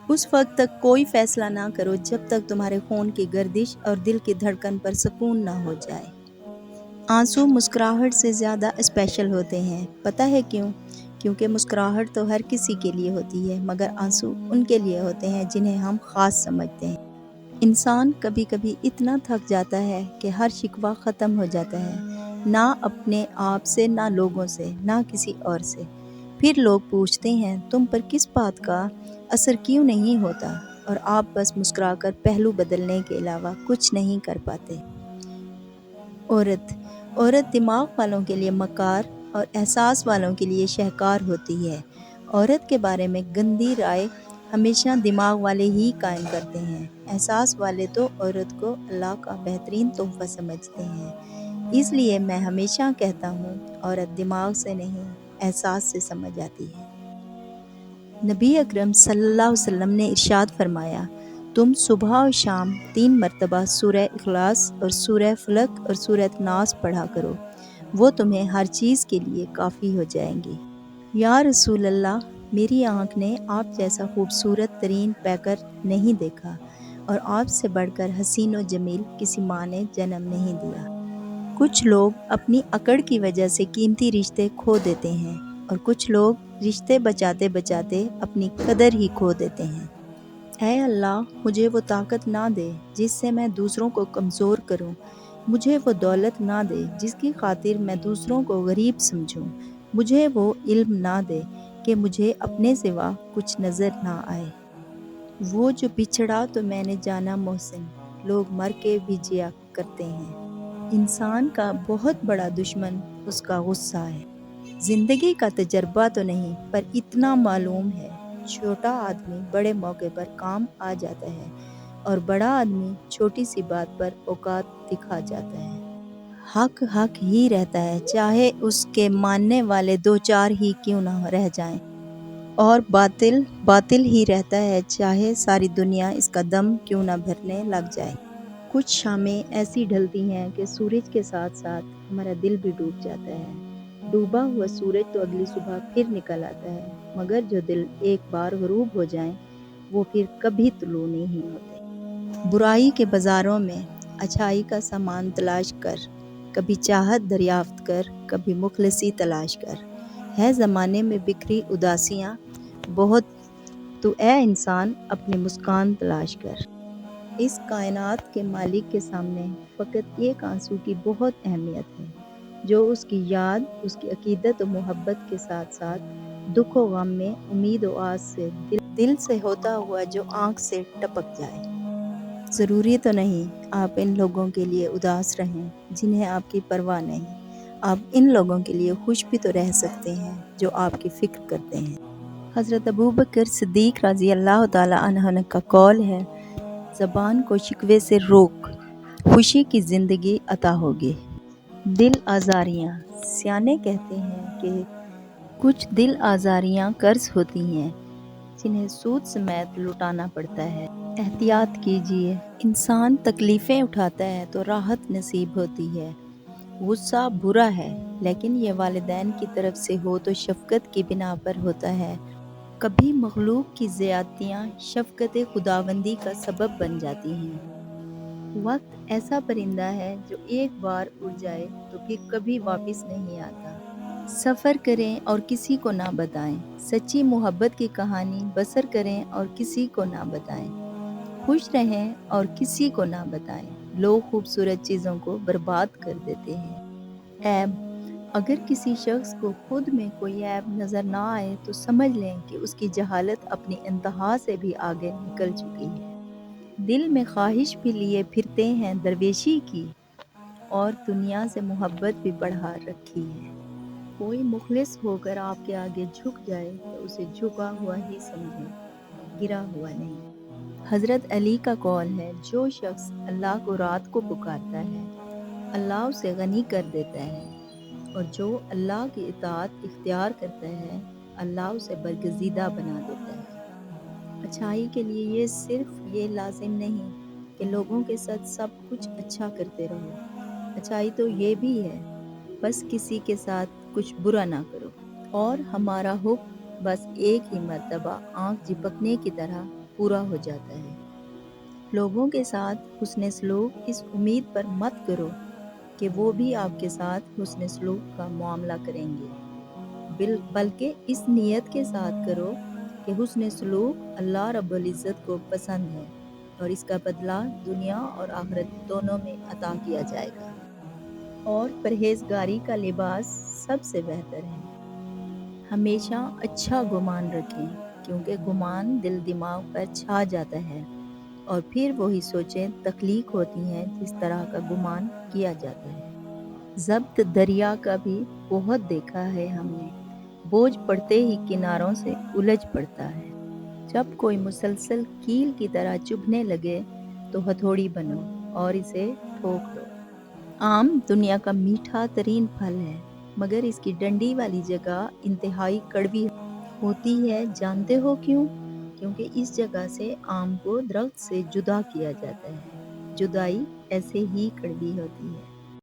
اس وقت تک کوئی فیصلہ نہ کرو جب تک تمہارے خون کی گردش اور دل کی دھڑکن پر سکون نہ ہو جائے۔ آنسو مسکراہٹ سے زیادہ اسپیشل ہوتے ہیں، پتہ ہے کیوں؟ کیونکہ مسکراہٹ تو ہر کسی کے لیے ہوتی ہے، مگر آنسو ان کے لیے ہوتے ہیں جنہیں ہم خاص سمجھتے ہیں۔ انسان کبھی کبھی اتنا تھک جاتا ہے کہ ہر شکوہ ختم ہو جاتا ہے، نہ اپنے آپ سے، نہ لوگوں سے، نہ کسی اور سے۔ پھر لوگ پوچھتے ہیں تم پر کس بات کا اثر کیوں نہیں ہوتا، اور آپ بس مسکرا کر پہلو بدلنے کے علاوہ کچھ نہیں کر پاتے۔ عورت دماغ والوں کے لیے مکار اور احساس والوں کے لیے شہکار ہوتی ہے۔ عورت کے بارے میں گندی رائے ہمیشہ دماغ والے ہی قائم کرتے ہیں، احساس والے تو عورت کو اللہ کا بہترین تحفہ سمجھتے ہیں۔ اس لیے میں ہمیشہ کہتا ہوں، عورت دماغ سے نہیں، احساس سے سمجھ آتی ہے۔ نبی اکرم صلی اللہ علیہ وسلم نے ارشاد فرمایا، تم صبح اور شام 3 مرتبہ سورہ اخلاص اور سورہ فلق اور سورہ ناس پڑھا کرو، وہ تمہیں ہر چیز کے لیے کافی ہو جائیں گی۔ یا رسول اللہ، میری آنکھ نے آپ جیسا خوبصورت ترین پیکر نہیں دیکھا، اور آپ سے بڑھ کر حسین و جمیل کسی ماں نے جنم نہیں دیا۔ کچھ لوگ اپنی اکڑ کی وجہ سے قیمتی رشتے کھو دیتے ہیں، اور کچھ لوگ رشتے بچاتے بچاتے اپنی قدر ہی کھو دیتے ہیں۔ اے اللہ، مجھے وہ طاقت نہ دے جس سے میں دوسروں کو کمزور کروں، مجھے وہ دولت نہ دے جس کی خاطر میں دوسروں کو غریب سمجھوں، مجھے وہ علم نہ دے کہ مجھے اپنے سوا کچھ نظر نہ آئے۔ وہ جو بچھڑا تو میں نے جانا محسن، لوگ مر کے بھی جیا کرتے ہیں۔ انسان کا بہت بڑا دشمن اس کا غصہ ہے۔ زندگی کا تجربہ تو نہیں، پر اتنا معلوم ہے، چھوٹا آدمی بڑے موقع پر کام آ جاتا ہے، اور بڑا آدمی چھوٹی سی بات پر اوقات دکھا جاتا ہے۔ حق حق ہی رہتا ہے، چاہے اس کے ماننے والے 2-4 ہی کیوں نہ رہ جائیں، اور باطل باطل ہی رہتا ہے، چاہے ساری دنیا اس کا دم کیوں نہ بھرنے لگ جائے۔ کچھ شامیں ایسی ڈھلتی ہیں کہ سورج کے ساتھ ساتھ ہمارا دل بھی ڈوب جاتا ہے۔ ڈوبا ہوا سورج تو اگلی صبح پھر نکل آتا ہے، مگر جو دل ایک بار غروب ہو جائیں وہ پھر کبھی طلوع نہیں ہوتے۔ برائی کے بازاروں میں اچھائی کا سامان تلاش کر، کبھی چاہت دریافت کر، کبھی مخلصی تلاش کر۔ ہے زمانے میں بکھری اداسیاں بہت، تو اے انسان اپنی مسکان تلاش کر۔ اس کائنات کے مالک کے سامنے فقط ایک آنسو کی بہت اہمیت ہے، جو اس کی یاد، اس کی عقیدت و محبت کے ساتھ ساتھ دکھ و غم میں امید و آس سے دل سے ہوتا ہوا جو آنکھ سے ٹپک جائے۔ ضروری تو نہیں آپ ان لوگوں کے لیے اداس رہیں جنہیں آپ کی پرواہ نہیں، آپ ان لوگوں کے لیے خوش بھی تو رہ سکتے ہیں جو آپ کی فکر کرتے ہیں۔ حضرت ابوبکر صدیق رضی اللہ تعالیٰ عنہ کا قول ہے، زبان کو شکوے سے روک، خوشی کی زندگی عطا ہوگی۔ دل آزاریاں، سیانے کہتے ہیں کہ کچھ دل آزاریاں قرض ہوتی ہیں جنہیں سود سمیت لوٹانا پڑتا ہے۔ احتیاط کیجیے، انسان تکلیفیں اٹھاتا ہے تو راحت نصیب ہوتی ہے۔ غصہ برا ہے، لیکن یہ والدین کی طرف سے ہو تو شفقت کی بنا پر ہوتا ہے۔ کبھی مخلوق کی زیادتیاں شفقت خداوندی کا سبب بن جاتی ہیں۔ وقت ایسا پرندہ ہے جو ایک بار اڑ جائے تو پھر کبھی واپس نہیں آتا۔ سفر کریں اور کسی کو نہ بتائیں، سچی محبت کی کہانی بسر کریں اور کسی کو نہ بتائیں، خوش رہیں اور کسی کو نہ بتائیں۔ لوگ خوبصورت چیزوں کو برباد کر دیتے ہیں۔ عیب، اگر کسی شخص کو خود میں کوئی عیب نظر نہ آئے تو سمجھ لیں کہ اس کی جہالت اپنی انتہا سے بھی آگے نکل چکی ہے۔ دل میں خواہش بھی لیے پھرتے ہیں درویشی کی، اور دنیا سے محبت بھی بڑھا رکھی ہے۔ کوئی مخلص ہو کر آپ کے آگے جھک جائے تو اسے جھکا ہوا ہی سمجھیں، گرا ہوا نہیں۔ حضرت علی کا قول ہے، جو شخص اللہ کو رات کو پکارتا ہے، اللہ اسے غنی کر دیتا ہے، اور جو اللہ کی اطاعت اختیار کرتا ہے، اللہ اسے برگزیدہ بنا دیتا ہے۔ اچھائی کے لیے یہ صرف یہ لازم نہیں کہ لوگوں کے ساتھ سب کچھ اچھا کرتے رہو، اچھائی تو یہ بھی ہے بس کسی کے ساتھ کچھ برا نہ کرو۔ اور ہمارا حکم بس ایک ہی مرتبہ آنکھ جھپکنے کی طرح پورا ہو جاتا ہے۔ لوگوں کے ساتھ حسن سلوک اس امید پر مت کرو کہ وہ بھی آپ کے ساتھ حسن سلوک کا معاملہ کریں گے، بلکہ اس نیت کے ساتھ کرو کہ حسن سلوک اللہ رب العزت کو پسند ہے اور اس کا بدلہ دنیا اور آخرت دونوں میں عطا کیا جائے گا۔ اور پرہیزگاری کا لباس سب سے بہتر ہے۔ ہمیشہ اچھا گمان رکھیں، کیونکہ گمان دل دماغ پر چھا جاتا ہے اور پھر وہی سوچیں تخلیق ہوتی ہیں جس طرح کا گمان کیا جاتا ہے۔ ضبط دریا کا بھی بہت دیکھا ہے ہم نے، بوجھ پڑتے ہی کناروں سے الجھ پڑتا ہے۔ جب کوئی مسلسل کیل کی طرح چبھنے لگے تو ہتھوڑی بنو اور اسے ٹھوک دو۔ آم دنیا کا میٹھا ترین پھل ہے، مگر اس کی ڈنڈی والی جگہ انتہائی کڑوی ہوتی ہے۔ جانتے ہو کیوں؟ کیونکہ اس جگہ سے آم کو درخت سے جدا کیا جاتا ہے۔ جدائی ایسے ہی کڑوی ہوتی ہے۔